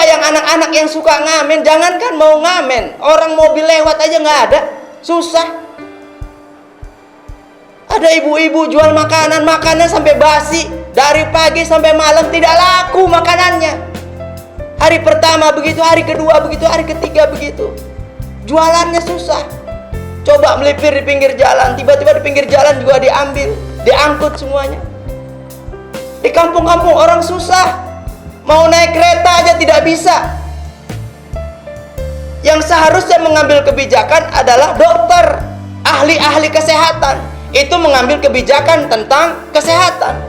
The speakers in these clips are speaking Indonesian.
Coba yang anak-anak yang suka ngamen, jangankan mau ngamen, orang mobil lewat aja nggak ada, susah. Ada ibu-ibu jual makanan sampai basi, dari pagi sampai malam tidak laku makanannya. Hari pertama begitu, hari kedua begitu, hari ketiga begitu. Jualannya susah. Coba melipir di pinggir jalan, tiba-tiba di pinggir jalan juga diambil, diangkut semuanya. Di kampung-kampung orang susah. Mau naik kereta aja tidak bisa. Yang seharusnya mengambil kebijakan adalah dokter, ahli-ahli kesehatan. Itu mengambil kebijakan tentang kesehatan.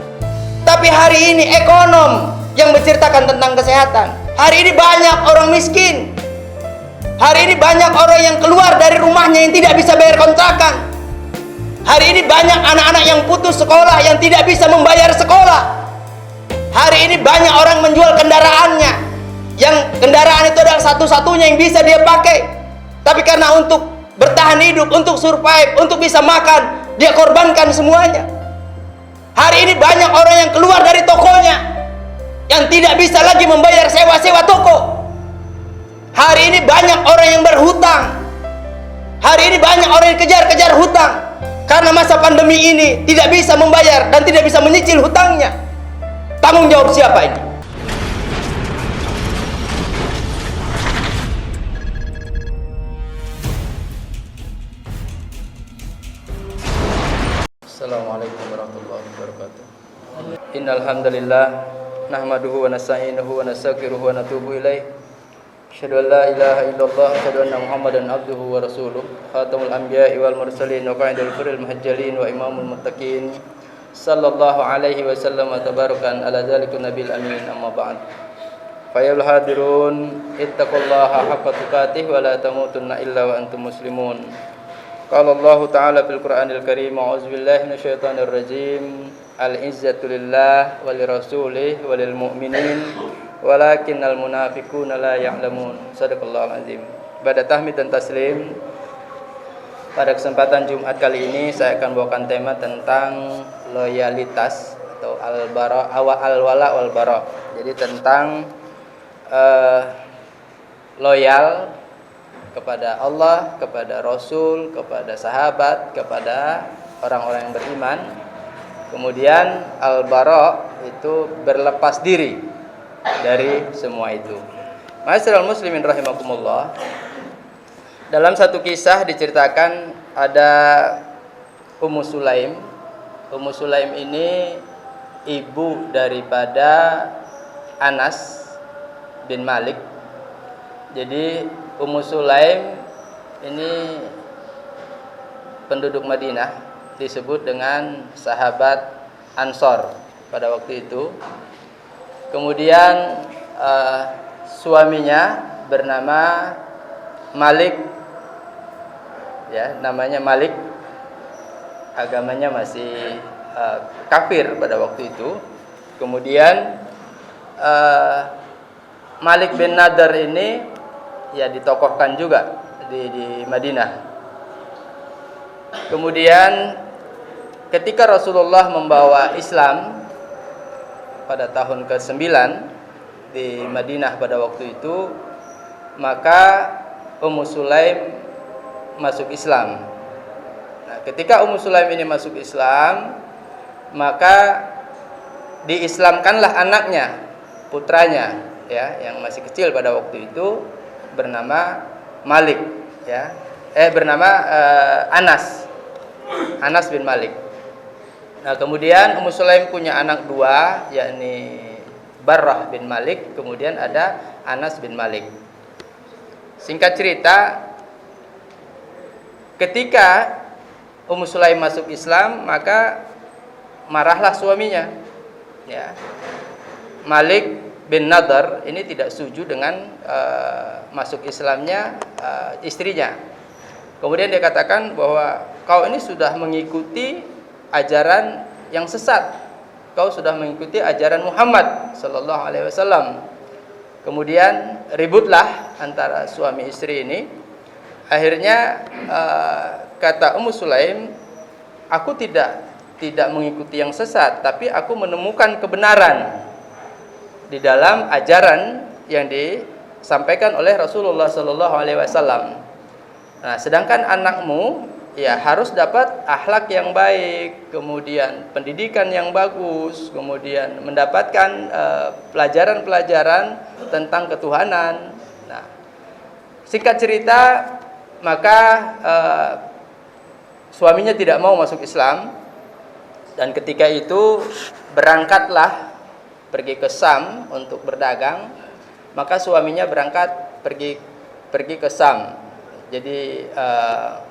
Tapi hari ini ekonom yang menceritakan tentang kesehatan. Hari ini banyak orang miskin. Hari ini banyak orang yang keluar dari rumahnya yang tidak bisa bayar kontrakan. Hari ini banyak anak-anak yang putus sekolah yang tidak bisa membayar sekolah. Hari ini banyak orang menjual kendaraannya, yang kendaraan itu adalah satu-satunya yang bisa dia pakai. Tapi karena untuk bertahan hidup, untuk survive, untuk bisa makan, dia korbankan semuanya. Hari ini banyak orang yang keluar dari tokonya, yang tidak bisa lagi membayar sewa-sewa toko. Hari ini banyak orang yang berhutang. Hari ini banyak orang yang kejar-kejar hutang. Karena masa pandemi ini tidak bisa membayar dan tidak bisa menyicil hutangnya. Tanggung jawab siapa ini? Assalamualaikum warahmatullahi wabarakatuh. Innal hamdalillah nahmaduhu wa nasta'inuhu wa nastaghfiruhu wa natubu ilaih. Asyhadu an la ilaha illallah wa asyhadu anna Muhammadan abduhu wa rasuluh. Khatamul anbiya'i wal mursalin wa qa'idul furil muhajjalin wa imamul muttaqin. Sallallahu alaihi wasallam wa tabarakan ala zalikun nabil amin, amma ba'd. Fayal hadirun ittaqullaha haqqa tuqatih wa la tamutunna illa wa antum muslimun. Qala Allah ta'ala fil Qur'anil Karim, a'udzu billahi minasyaitonir rajim. Al-izzatu lillah wa lirasulih wa lil mu'minin walakinnal munafiquna la ya'lamun. Shadaqallahul azim. Pada tahmid dan taslim, pada kesempatan Jumat kali ini saya akan bawakan tema tentang loyalitas atau al-wala wal bara. Jadi tentang loyal kepada Allah, kepada Rasul, kepada sahabat, kepada orang-orang yang beriman. Kemudian al-bara itu berlepas diri dari semua itu. Ma'asyiral muslimin rahimakumullah. Dalam satu kisah diceritakan ada Ummu Sulaim. Ummu Sulaim ini ibu daripada Anas bin Malik. Jadi Ummu Sulaim ini penduduk Madinah, disebut dengan sahabat Ansor pada waktu itu. Kemudian suaminya bernama Malik, ya, namanya Malik, agamanya masih kafir pada waktu itu. Kemudian Malik bin Nadar ini ya ditokohkan juga di Madinah. Kemudian ketika Rasulullah membawa Islam pada tahun ke-9 di Madinah pada waktu itu, maka Ummu Sulaim masuk Islam. Nah, ketika Ummu Sulaim ini masuk Islam, maka diislamkanlah anaknya, putranya, ya, yang masih kecil pada waktu itu, bernama Malik, ya, bernama Anas bin Malik. Nah, kemudian Ummu Sulaim punya anak dua, yakni Barrah bin Malik, kemudian ada Anas bin Malik. Singkat cerita, ketika Ummu Sulaim masuk Islam, maka marahlah suaminya, ya. Malik bin Nadar ini tidak setuju dengan masuk Islamnya istrinya. Kemudian dia katakan bahwa kau ini sudah mengikuti ajaran yang sesat, kau sudah mengikuti ajaran Muhammad sallallahu alaihi wasallam. Kemudian ributlah antara suami istri ini. Akhirnya kata Ummu Sulaim, aku tidak mengikuti yang sesat, tapi aku menemukan kebenaran di dalam ajaran yang disampaikan oleh Rasulullah Sallallahu Alaihi Wasallam. Nah, sedangkan anakmu ya harus dapat akhlak yang baik, kemudian pendidikan yang bagus, kemudian mendapatkan pelajaran-pelajaran tentang ketuhanan. Nah, singkat cerita, maka suaminya tidak mau masuk Islam, dan ketika itu berangkatlah pergi ke Sam untuk berdagang. Maka suaminya berangkat pergi ke Sam. Jadi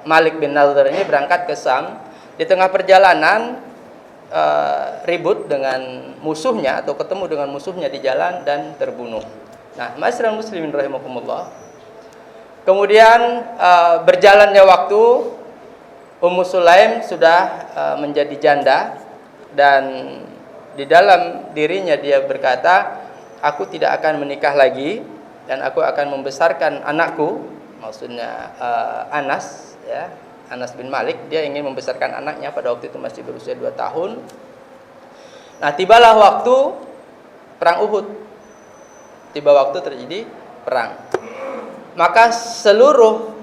Malik bin Nadhr ini berangkat ke Sam. Di tengah perjalanan ribut dengan musuhnya atau ketemu dengan musuhnya di jalan dan terbunuh. Nah, ma'asyiral muslimin rahimakumullah. Kemudian berjalannya waktu, Ummu Sulaim sudah menjadi janda, dan di dalam dirinya dia berkata, aku tidak akan menikah lagi dan aku akan membesarkan anakku. Maksudnya Anas, ya, Anas bin Malik, dia ingin membesarkan anaknya, pada waktu itu masih berusia 2 tahun. Nah, tibalah waktu perang Uhud. Tiba waktu terjadi perang. Maka seluruh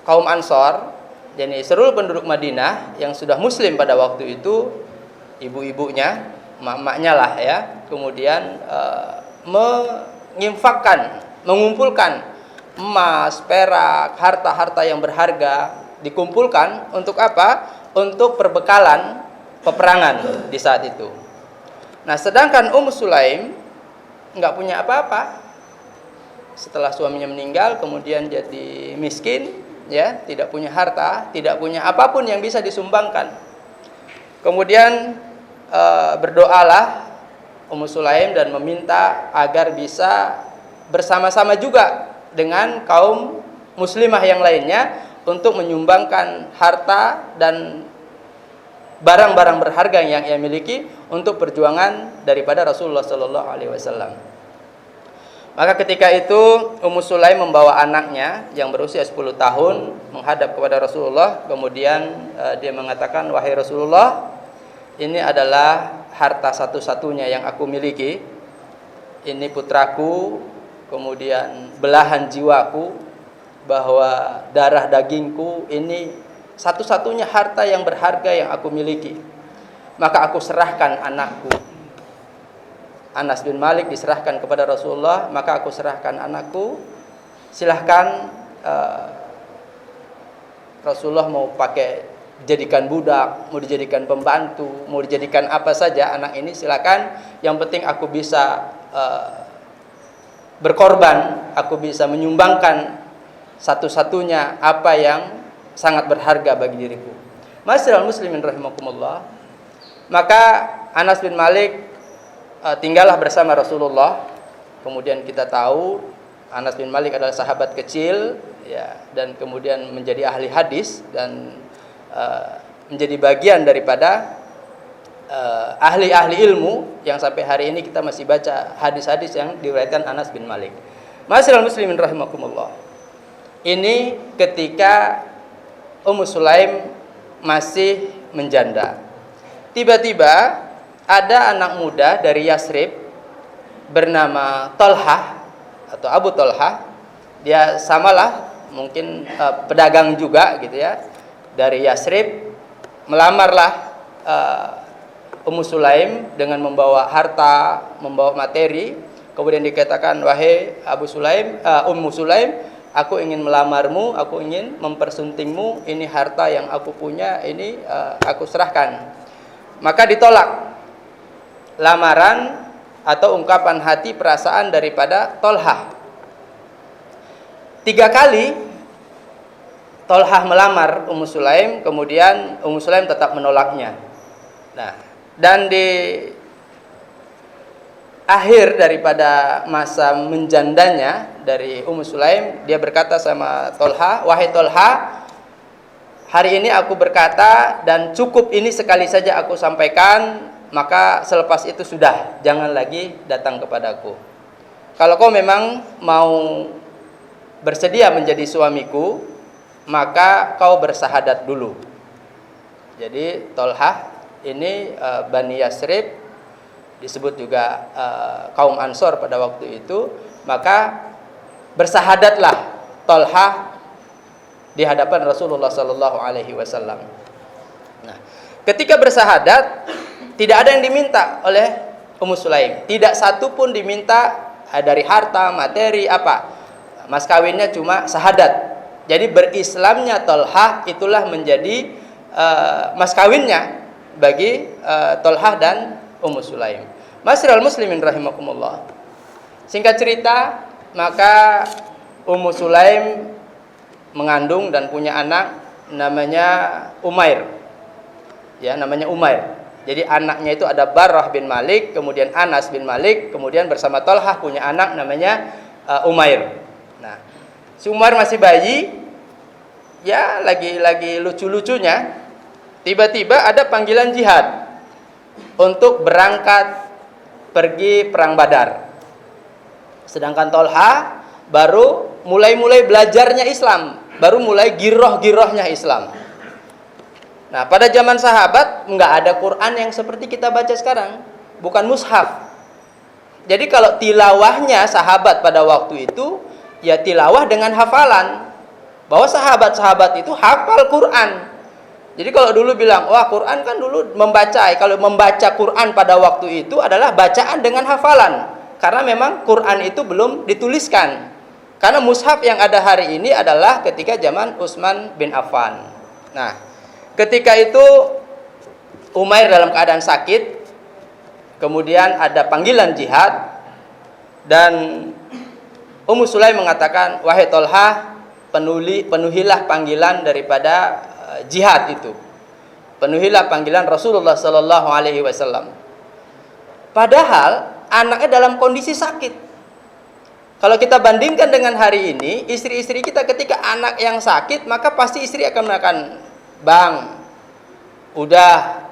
kaum Ansor, jadi seluruh penduduk Madinah yang sudah muslim pada waktu itu, ibu-ibunya, emak-emaknya lah ya, kemudian mengumpulkan emas, perak, harta-harta yang berharga, dikumpulkan untuk apa? Untuk perbekalan peperangan di saat itu. Nah, sedangkan Ummu Sulaim nggak punya apa-apa. Setelah suaminya meninggal, kemudian jadi miskin, ya, tidak punya harta, tidak punya apapun yang bisa disumbangkan. Kemudian berdoalah Ummu Sulaim dan meminta agar bisa bersama-sama juga dengan kaum muslimah yang lainnya untuk menyumbangkan harta dan barang-barang berharga yang ia miliki untuk perjuangan daripada Rasulullah Sallallahu Alaihi Wasallam. Maka ketika itu Ummu Sulaim membawa anaknya yang berusia 10 tahun menghadap kepada Rasulullah. Kemudian dia mengatakan, wahai Rasulullah, ini adalah harta satu-satunya yang aku miliki. Ini putraku, kemudian belahan jiwaku, bahwa darah dagingku, ini satu-satunya harta yang berharga yang aku miliki. Maka aku serahkan anakku. Anas bin Malik diserahkan kepada Rasulullah, maka aku serahkan anakku. Silahkan Rasulullah mau pakai jadikan budak, mau dijadikan pembantu, mau dijadikan apa saja anak ini, silakan. Yang penting aku bisa berkorban, aku bisa menyumbangkan satu-satunya apa yang sangat berharga bagi diriku. Ma'asyiral muslimin rahimakumullah. Maka Anas bin Malik tinggallah bersama Rasulullah. Kemudian kita tahu Anas bin Malik adalah sahabat kecil, ya, dan kemudian menjadi ahli hadis dan menjadi bagian daripada ahli-ahli ilmu yang sampai hari ini kita masih baca hadis-hadis yang diriwayatkan Anas bin Malik. Ma'asyiral muslimin rahimakumullah. Ini ketika Ummu Sulaim masih menjanda. Tiba-tiba ada anak muda dari Yasrib bernama Tolhah atau Abu Tolhah. Dia samalah mungkin pedagang juga gitu ya, dari Yasrib. Melamarlah Ummu Sulaim dengan membawa harta, membawa materi. Kemudian dikatakan, wahai Ummu Sulaim, aku ingin melamarmu, aku ingin mempersuntingmu, ini harta yang aku punya, ini aku serahkan. Maka ditolak lamaran atau ungkapan hati perasaan daripada Tolhah. 3 kali Tolhah melamar Ummu Sulaim, kemudian Ummu Sulaim tetap menolaknya. Nah, dan di akhir daripada masa menjandanya dari Ummu Sulaim, dia berkata sama Tolhah, wahai Tolhah, hari ini aku berkata dan cukup ini sekali saja aku sampaikan, maka selepas itu sudah, jangan lagi datang kepadaku. Kalau kau memang mau bersedia menjadi suamiku, maka kau bersahadat dulu. Jadi Tolhah ini Bani Yasrib, disebut juga kaum Ansor pada waktu itu, maka bersahadatlah Tolha di hadapan Rasulullah sallallahu alaihi wasallam. Nah, ketika bersahadat tidak ada yang diminta oleh Ummu Sulaim. Tidak satu pun diminta dari harta, materi, apa. Mas kawinnya cuma sahadat. Jadi berislamnya Tolha itulah menjadi mas kawinnya bagi Tolha dan Ummu Sulaim. Masyiral muslimin rahimakumullah. Singkat cerita, maka Ummu Sulaim mengandung dan punya anak namanya Umair. Ya, namanya Umair. Jadi anaknya itu ada Barrah bin Malik, kemudian Anas bin Malik, kemudian bersama Tolha punya anak namanya Umair. Nah, si Umair masih bayi, ya lagi lucu-lucunya, tiba-tiba ada panggilan jihad untuk berangkat pergi perang Badar. Sedangkan Tolha baru mulai belajarnya Islam, baru mulai giroh-girohnya Islam. Nah, pada zaman sahabat nggak ada Quran yang seperti kita baca sekarang, bukan mushaf. Jadi kalau tilawahnya sahabat pada waktu itu, ya tilawah dengan hafalan. Bahwa sahabat-sahabat itu hafal Quran. Jadi kalau dulu bilang, wah Quran kan dulu membaca. Kalau membaca Quran pada waktu itu adalah bacaan dengan hafalan. Karena memang Quran itu belum dituliskan. Karena mushaf yang ada hari ini adalah ketika zaman Utsman bin Affan. Nah, ketika itu Umair dalam keadaan sakit, kemudian ada panggilan jihad, dan Ummu Sulaim mengatakan, wahai Tolha, penuhilah panggilan daripada jihad itu. Penuhilah panggilan Rasulullah sallallahu alaihi wasallam. Padahal anaknya dalam kondisi sakit. Kalau kita bandingkan dengan hari ini, istri-istri kita ketika anak yang sakit, maka pasti istri akan mengatakan, "Bang, udah,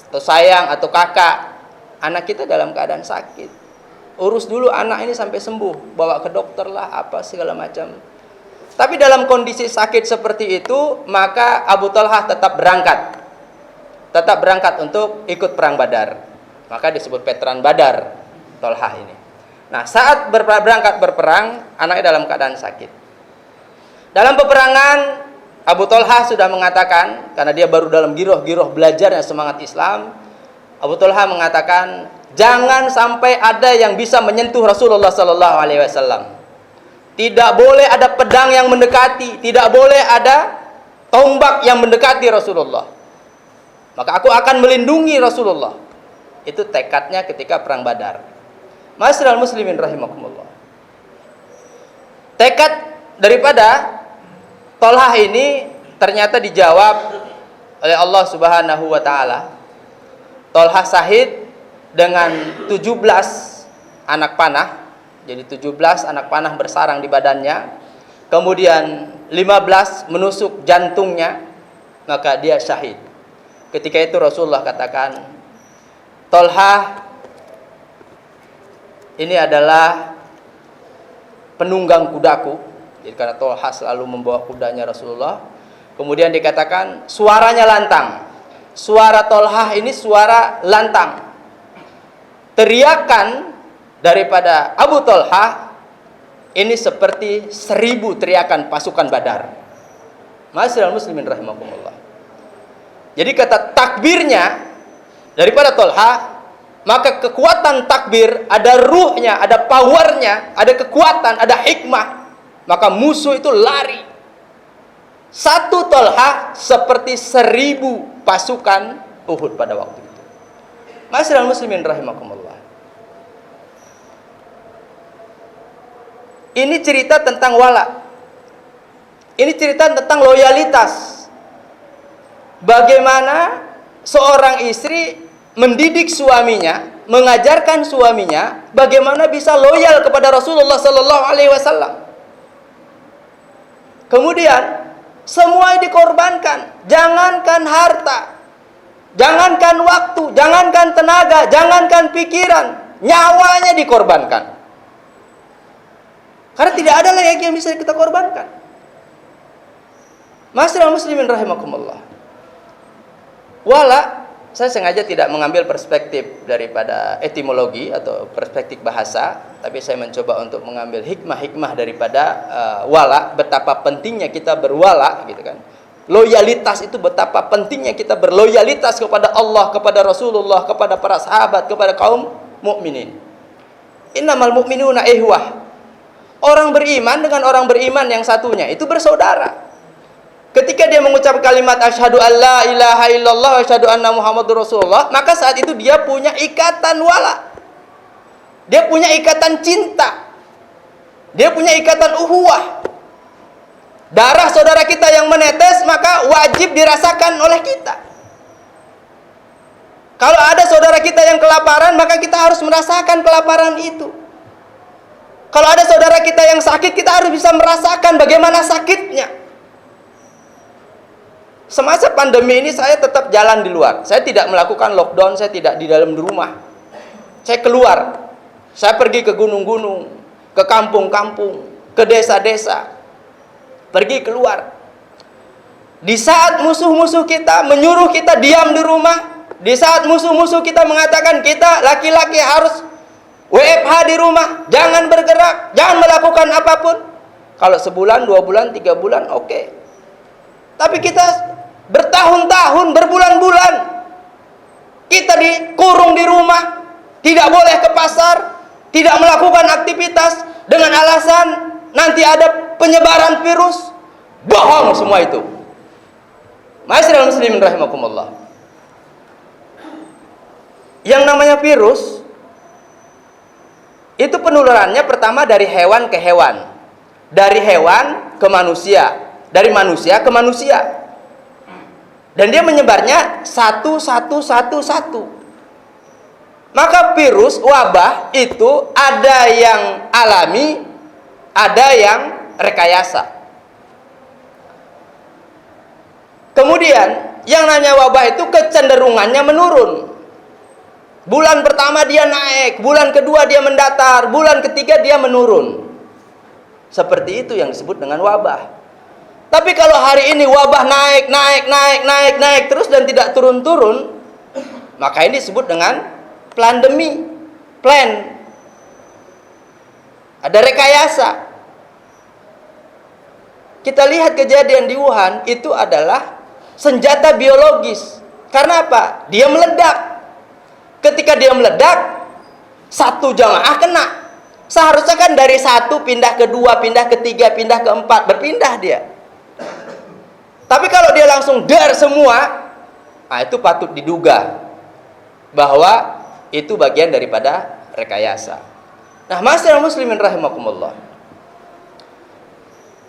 atau sayang atau kakak, anak kita dalam keadaan sakit. Urus dulu anak ini sampai sembuh, bawa ke dokter lah, apa segala macam." Tapi dalam kondisi sakit seperti itu, maka Abu Tolha tetap berangkat. Tetap berangkat untuk ikut perang Badar. Maka disebut veteran Badar, Tolha ini. Nah, saat berangkat berperang, anaknya dalam keadaan sakit. Dalam peperangan, Abu Tolha sudah mengatakan, karena dia baru dalam giroh-giroh belajarnya semangat Islam, Abu Tolha mengatakan, jangan sampai ada yang bisa menyentuh Rasulullah sallallahu alaihi wasallam. Tidak boleh ada pedang yang mendekati, tidak boleh ada tombak yang mendekati Rasulullah. Maka aku akan melindungi Rasulullah. Itu tekadnya ketika perang Badar. Masyiral muslimin rahimakumullah. Tekad daripada Tolha ini ternyata dijawab oleh Allah Subhanahu wa taala. Tolha syahid dengan 17 anak panah. Jadi 17 anak panah bersarang di badannya. Kemudian 15 menusuk jantungnya, maka dia syahid. Ketika itu Rasulullah katakan, Tolha ini adalah penunggang kudaku. Jadi karena Tolha selalu membawa kudanya Rasulullah. Kemudian dikatakan suaranya lantang. Suara Tolha ini suara lantang. Teriakan daripada Abu Tolha ini seperti 1000 teriakan pasukan Badar. Masyiral muslimin rahimakumullah. Jadi kata takbirnya daripada Tolha, maka kekuatan takbir ada ruhnya, ada powernya, ada kekuatan, ada hikmah. Maka musuh itu lari. Satu Tolha seperti 1000 pasukan Uhud pada waktu itu. Masyiral muslimin rahimakumullah. Ini cerita tentang wala. Ini cerita tentang loyalitas. Bagaimana seorang istri mendidik suaminya, mengajarkan suaminya bagaimana bisa loyal kepada Rasulullah sallallahu alaihi wasallam. Kemudian semua dikorbankan. Jangankan harta, jangankan waktu, jangankan tenaga, jangankan pikiran, nyawanya dikorbankan. Karena tidak ada lagi yang bisa kita korbankan. Masyiral muslimin rahimakumullah. Wala saya sengaja tidak mengambil perspektif daripada etimologi atau perspektif bahasa, tapi saya mencoba untuk mengambil hikmah-hikmah daripada wala, betapa pentingnya kita berwala gitu kan. Loyalitas itu betapa pentingnya kita berloyalitas kepada Allah, kepada Rasulullah, kepada para sahabat, kepada kaum mukminin. Innamal mu'minuna ihwah. Orang beriman dengan orang beriman yang satunya itu bersaudara. Ketika dia mengucap kalimat asyhadu alla ilaha illallah wa asyhadu anna muhammadur rasulullah, maka saat itu dia punya ikatan wala. Dia punya ikatan cinta. Dia punya ikatan uhuwah. Darah saudara kita yang menetes maka wajib dirasakan oleh kita. Kalau ada saudara kita yang kelaparan, maka kita harus merasakan kelaparan itu. Kalau ada saudara kita yang sakit, kita harus bisa merasakan bagaimana sakitnya. Semasa pandemi ini saya tetap jalan di luar. Saya tidak melakukan lockdown, saya tidak di dalam rumah. Saya keluar. Saya pergi ke gunung-gunung, ke kampung-kampung, ke desa-desa. Pergi keluar. Di saat musuh-musuh kita menyuruh kita diam di rumah, di saat musuh-musuh kita mengatakan kita laki-laki harus WFH di rumah, jangan bergerak, jangan melakukan apapun. Kalau sebulan, 2 bulan, 3 bulan, oke. Tapi kita bertahun-tahun, berbulan-bulan kita dikurung di rumah, tidak boleh ke pasar, tidak melakukan aktivitas dengan alasan nanti ada penyebaran virus. Bohong semua itu. Ma'asyiral muslimin rahimakumullah. Yang namanya virus itu penularannya pertama dari hewan ke hewan, dari hewan ke manusia, dari manusia ke manusia, dan dia menyebarnya satu. Maka virus wabah itu ada yang alami, ada yang rekayasa. Kemudian yang namanya wabah itu kecenderungannya menurun. Bulan pertama dia naik, bulan kedua dia mendatar, bulan ketiga dia menurun. Seperti itu yang disebut dengan wabah. Tapi kalau hari ini wabah naik terus dan tidak turun-turun, maka ini disebut dengan pandemi, plan. Ada rekayasa. Kita lihat kejadian di Wuhan itu adalah senjata biologis. Karena apa? Dia meledak. Ketika dia meledak, satu jamaah kena. Seharusnya kan dari satu pindah ke dua, pindah ke tiga, pindah ke empat, berpindah dia. Tapi kalau dia langsung dar semua, nah itu patut diduga bahwa itu bagian daripada rekayasa. Nah, ma'asyiral muslimin rahimakumullah.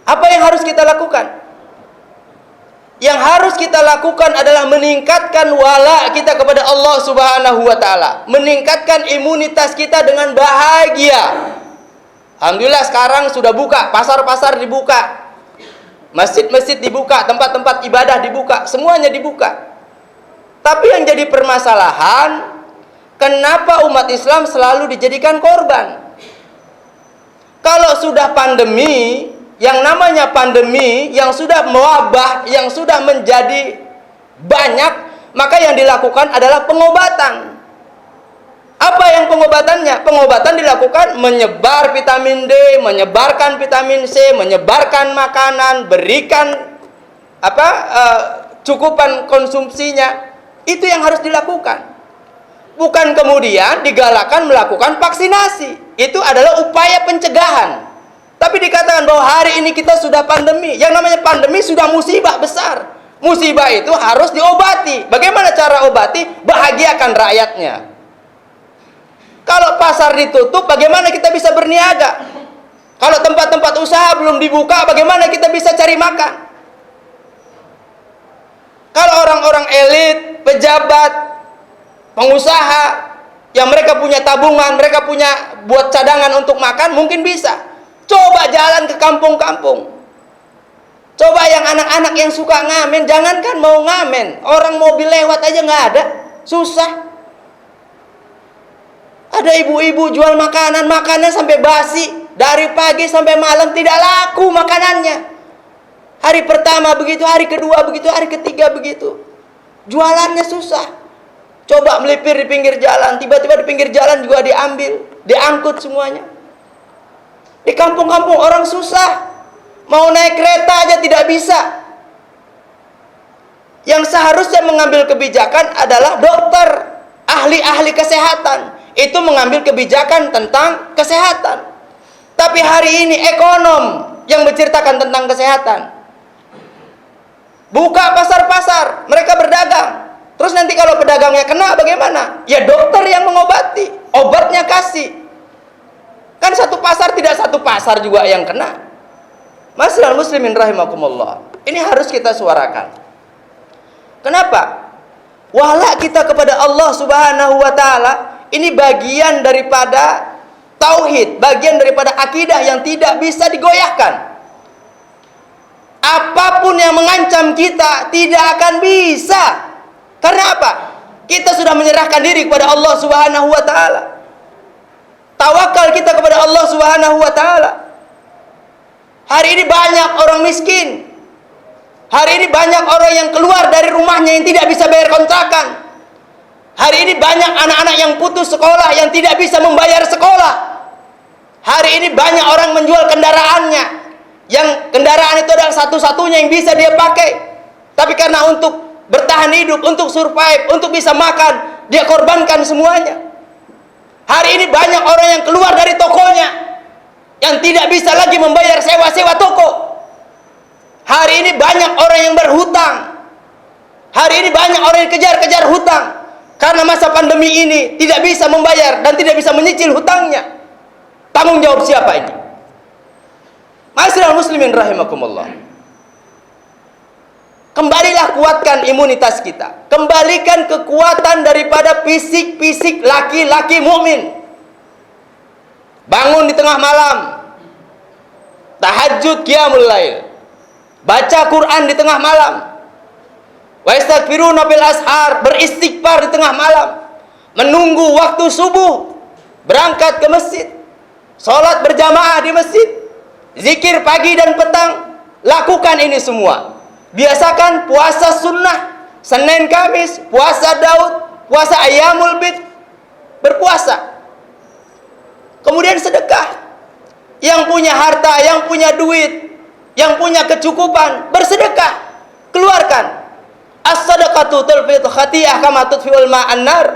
Apa yang harus kita lakukan? Yang harus kita lakukan adalah meningkatkan wala kita kepada Allah Subhanahu wa taala, meningkatkan imunitas kita dengan bahagia. Alhamdulillah sekarang sudah buka, pasar-pasar dibuka, masjid-masjid dibuka, tempat-tempat ibadah dibuka, semuanya dibuka. Tapi yang jadi permasalahan, kenapa umat Islam selalu dijadikan korban? Kalau sudah pandemi, yang namanya pandemi yang sudah mewabah, yang sudah menjadi banyak, maka yang dilakukan adalah pengobatan. Apa yang pengobatannya? Pengobatan dilakukan menyebar vitamin D, menyebarkan vitamin C, menyebarkan makanan, berikan cukupan konsumsinya. Itu yang harus dilakukan. Bukan kemudian digalakkan melakukan vaksinasi. Itu adalah upaya pencegahan. Tapi dikatakan bahwa hari ini kita sudah pandemi. Yang namanya pandemi sudah musibah besar. Musibah itu harus diobati. Bagaimana cara obati? Bahagiakan rakyatnya. Kalau pasar ditutup, bagaimana kita bisa berniaga? Kalau tempat-tempat usaha belum dibuka, bagaimana kita bisa cari makan? Kalau orang-orang elit, pejabat, pengusaha, yang mereka punya tabungan, mereka punya buat cadangan untuk makan, mungkin bisa. Coba jalan ke kampung-kampung. Coba yang anak-anak yang suka ngamen, jangankan mau ngamen, orang mobil lewat aja nggak ada, susah. Ada ibu-ibu jual makanan sampai basi, dari pagi sampai malam tidak laku makanannya. Hari pertama begitu, hari kedua begitu, hari ketiga begitu. Jualannya susah. Coba melipir di pinggir jalan, tiba-tiba di pinggir jalan juga diambil, diangkut semuanya. Di kampung-kampung orang susah, mau naik kereta aja tidak bisa. Yang seharusnya mengambil kebijakan adalah dokter, ahli-ahli kesehatan. Itu mengambil kebijakan tentang kesehatan. Tapi hari ini ekonom yang menceritakan tentang kesehatan. Buka pasar-pasar, mereka berdagang. Terus nanti kalau pedagangnya kena bagaimana? Ya dokter yang mengobati, obatnya kasih. Kan satu pasar tidak satu pasar juga yang kena. Masyaallah muslimin rahimakumullah. Ini harus kita suarakan. Kenapa? Wala kita kepada Allah Subhanahu wa taala ini bagian daripada tauhid, bagian daripada akidah yang tidak bisa digoyahkan. Apapun yang mengancam kita tidak akan bisa. Karena apa? Kita sudah menyerahkan diri kepada Allah Subhanahu wa taala. Tawakal kita kepada Allah Subhanahu wa taala. Hari ini banyak orang miskin. Hari ini banyak orang yang keluar dari rumahnya yang tidak bisa bayar kontrakan. Hari ini banyak anak-anak yang putus sekolah yang tidak bisa membayar sekolah. Hari ini banyak orang menjual kendaraannya, yang kendaraan itu adalah satu-satunya yang bisa dia pakai. Tapi karena untuk bertahan hidup, untuk survive, untuk bisa makan, dia korbankan semuanya. Hari ini banyak orang yang keluar dari tokonya, yang tidak bisa lagi membayar sewa-sewa toko. Hari ini banyak orang yang berhutang. Hari ini banyak orang yang kejar-kejar hutang. Karena masa pandemi ini tidak bisa membayar dan tidak bisa menyicil hutangnya. Tanggung jawab siapa ini? Ma'asyiral muslimin rahimakumullah. Kembalilah kuatkan imunitas kita. Kembalikan kekuatan daripada fisik-fisik laki-laki mukmin. Bangun di tengah malam. Tahajud qiyamul lail. Baca Quran di tengah malam. Wa yastaghfiruna bil ashar, beristighfar di tengah malam. Menunggu waktu subuh, berangkat ke masjid. Salat berjamaah di masjid. Zikir pagi dan petang. Lakukan ini semua. Biasakan puasa sunnah, Senin Kamis, puasa Daud, puasa Ayyamul Bid, berpuasa. Kemudian sedekah. Yang punya harta, yang punya duit, yang punya kecukupan, bersedekah. Keluarkan. As-sadaqatu tulfitu khati'ah kama tudfi'ul ma'an nar.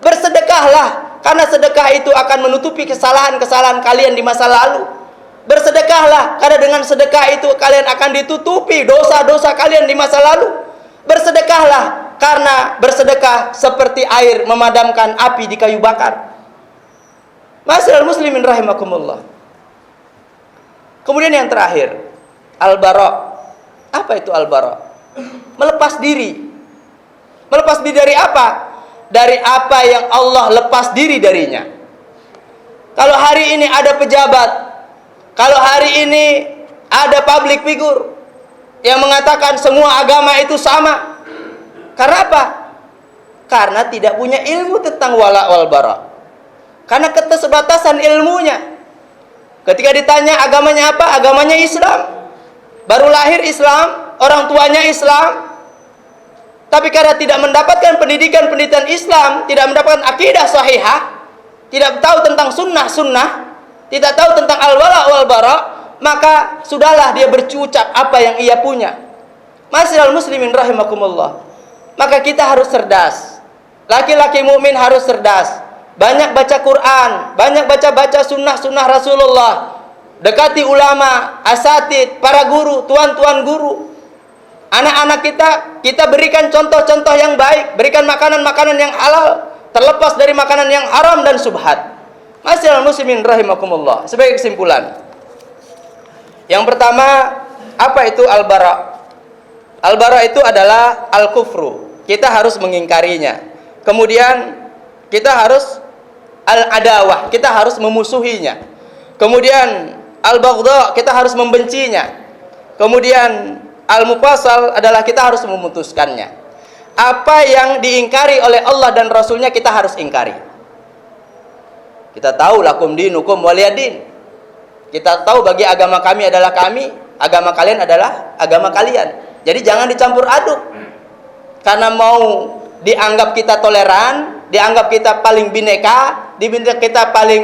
Bersedekahlah, karena sedekah itu akan menutupi kesalahan-kesalahan kalian di masa lalu. Bersedekahlah, karena dengan sedekah itu kalian akan ditutupi dosa-dosa kalian di masa lalu. Bersedekahlah, karena bersedekah seperti air memadamkan api di kayu bakar. Ma'asyiral muslimin rahimakumullah. Kemudian yang terakhir, al-bara. Apa itu al-bara? Melepas diri. Melepas diri dari apa? Dari apa yang Allah lepas diri darinya. Kalau hari ini ada pejabat, kalau hari ini ada public figure yang mengatakan semua agama itu sama. Karena apa? Karena tidak punya ilmu tentang wala wal bara. Karena keterbatasan ilmunya. Ketika ditanya agamanya apa? Agamanya Islam. Baru lahir Islam, orang tuanya Islam. Tapi karena tidak mendapatkan pendidikan Islam, tidak mendapatkan akidah sahihah, tidak tahu tentang sunnah-sunnah, tidak tahu tentang al-wala wal bara, maka sudahlah dia bercucap apa yang ia punya. Ma'asyiral muslimin rahimakumullah. Maka kita harus cerdas. Laki-laki mukmin harus cerdas. Banyak baca Quran, banyak baca sunnah-sunnah Rasulullah. Dekati ulama, asatid, para guru, tuan-tuan guru. Anak-anak kita berikan contoh-contoh yang baik, berikan makanan-makanan yang halal, terlepas dari makanan yang haram dan subhat. Ma'asyiral muslimin rahimakumullah. Sebagai kesimpulan, yang pertama, apa itu al-bara? Al-bara itu adalah al-kufru. Kita harus mengingkarinya. Kemudian kita harus al-adawah, kita harus memusuhinya. Kemudian al-baghdha, kita harus membencinya. Kemudian al-mufassal adalah kita harus memutuskannya. Apa yang diingkari oleh Allah dan Rasulnya kita harus ingkari. Kita tahu lakum dinukum waliyadin. Kita tahu bagi agama kami adalah kami, agama kalian adalah agama kalian. Jadi jangan dicampur aduk. Karena mau dianggap kita toleran, dianggap kita paling bineka, dianggap kita paling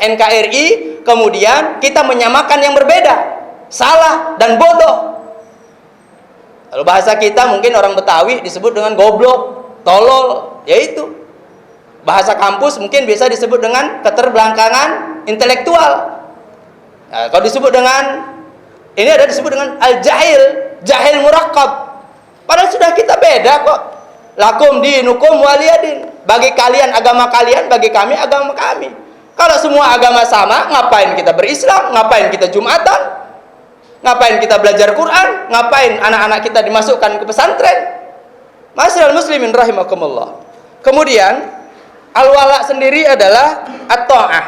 NKRI, kemudian kita menyamakan yang berbeda, salah dan bodoh. Kalau bahasa kita mungkin orang Betawi disebut dengan goblok, tolol, yaitu bahasa kampus mungkin bisa disebut dengan keterbelakangan intelektual. Nah, kalau disebut dengan ini ada disebut dengan al-jahil, jahil murakkab. Padahal sudah kita beda kok. Lakum dinukum waliyadin. Bagi kalian agama kalian, bagi kami agama kami. Kalau semua agama sama, ngapain kita berislam? Ngapain kita Jumatan? Ngapain kita belajar Quran? Ngapain anak-anak kita dimasukkan ke pesantren? Masyaallah muslimin rahimakumullah. Kemudian al-wala sendiri adalah at-ta'ah.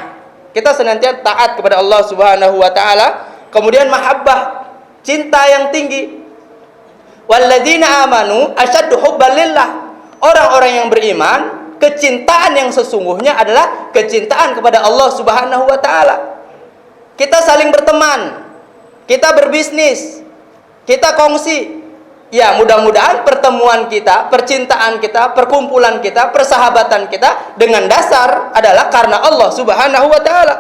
Kita senantiasa taat kepada Allah Subhanahu wa taala. Kemudian mahabbah, cinta yang tinggi. Walladzina amanu asyaddu hubban lillah. Orang-orang yang beriman, kecintaan yang sesungguhnya adalah kecintaan kepada Allah Subhanahu wa taala. Kita saling berteman, kita berbisnis, kita kongsi. Ya, mudah-mudahan pertemuan kita, percintaan kita, perkumpulan kita, persahabatan kita dengan dasar adalah karena Allah Subhanahu wa taala.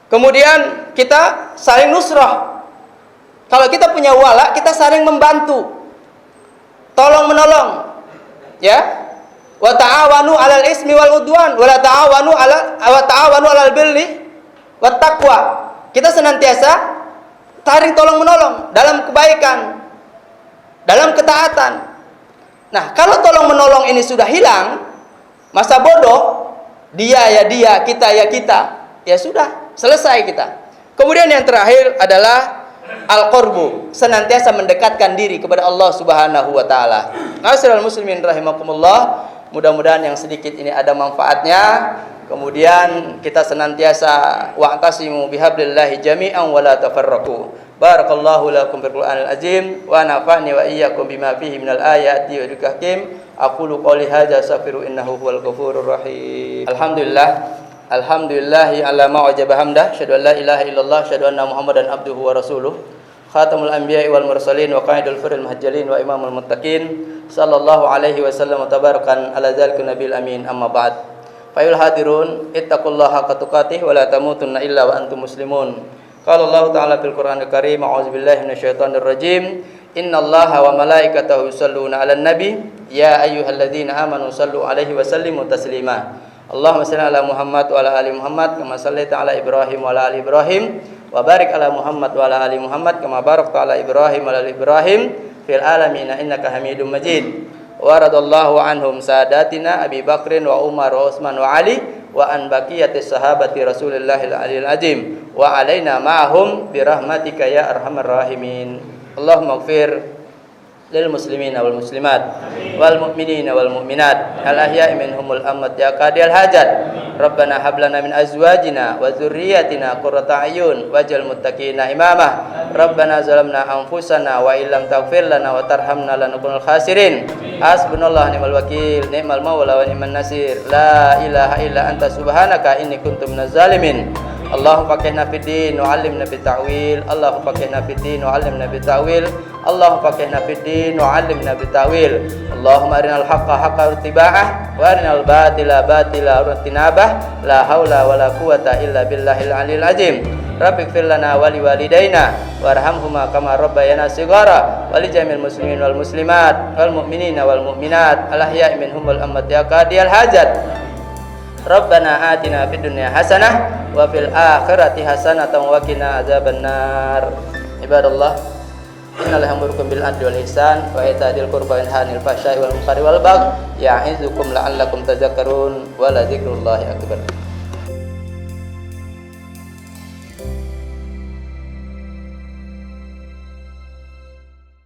Kemudian kita saling nusrah. Kalau kita punya wala, kita saling membantu, tolong menolong, ya. Wa ta'awanu 'alal ismi wal udwan, wa la ta'awanu 'alal birri wat taqwa. Kita senantiasa saling tolong menolong dalam kebaikan, dalam ketaatan. Nah, kalau tolong menolong ini sudah hilang, masa bodoh, dia ya dia, kita ya kita, ya sudah, selesai kita. Kemudian yang terakhir adalah al-qurbu, senantiasa mendekatkan diri kepada Allah Subhanahu wa taala. Ma'asyiral muslimin rahimakumullah, mudah-mudahan yang sedikit ini ada manfaatnya. Kemudian kita senantiasa wa'tasimu bihablillahi jami'an wa la tafarraqu. Barakallahu lakum bil Qur'anil azim wa nafa'ni wa iyyakum bima fihi minal ayati wa dzikril hakim. Aqulu qouli hadza astaghfiru innahu huwal ghafurur rahim. Alhamdulillahi ala ma wajaba hamdah, syahadu an la ilaha illallah, syahadu anna Muhammadan abduhu wa rasuluh, khatamul anbiya'i wal mursalin wa qaidul firil muhajjalin wa imamul muttaqin, sallallahu alaihi wasallam tabarakan ala zalikal nabiyil amin, amma ba'd. Fayul hadirun, ittaqullaha haqqa tuqatih wa la tamutunna illa wa antum muslimun. Qala Allah ta'ala fil Qur'anil Karim, a'udzu billahi minasyaitonir rajim. Innallaha wa malaikatahu yusholluna 'alan nabi, ya ayyuhalladzina amanu shallu 'alaihi wa sallimu taslima. Allahumma shalli ala Muhammad wa ala ali Muhammad kama shallaita ala Ibrahim wa ala ali Ibrahim wa barik ala Muhammad wa ala ali Muhammad kama barakta ala Ibrahim wa ala ali Ibrahim fil alamin innaka Hamidum Majid. Wa radallahu anhum sadatina Abi Bakrin wa Umar wa Utsman wa Ali wa an baqiyatis sahabati Rasulillahil aliyil azim wa alaina ma'ahum bi rahmatika ya arhamar rahimin. Allahumma ighfir lil muslimina wal muslimat wal mu'minina wal mu'minat al ahya'i minhumul amwat ya qadiyal hajat. Rabbana hab lana min azwajina wa dzurriyyatina qurrata a'yun waj'al muttaqina imama. Rabbana zalamna anfusana wa illam taghfir lana wa tarhamna lanakunal khasirin. Hasbunallahu ni'mal wakil, ni'mal maula wa ni'man nasir. La ilaha illa anta subhanaka inni kuntu minaz zalimin. Allahumma faqihna fid din wa 'allimna bit ta'wil. Allahumma faqihna fid din wa 'allimna bit ta'wil. Allahumma faqihna fid din wa 'allimna bit ta'wil. Allahumma arinal haqqa haqqan ittiba'ah wa arinal batila batila irtinabah. La haula wala quwata illa billahil aliyil azim. Rabbighfir lana wa liwalidayna warhamhuma kama rabbayana shighara wa li jamil muslimin wal muslimat wal mu'minina wal mu'minat al ahya'i minhum wal amwat ya qadiyal hajat. Rabbana atina fid dunya hasanah wa fil akhirati hasanatan wa qina adzabannar. Ibadallah, innal hamdulillahi bil adli wal ihsan wa ita'il qurba wa yanhanil fahsya'i wal munkari wal baghi ya'izukum la'allakum tadhakkarun wa la dzikrullahi akbar.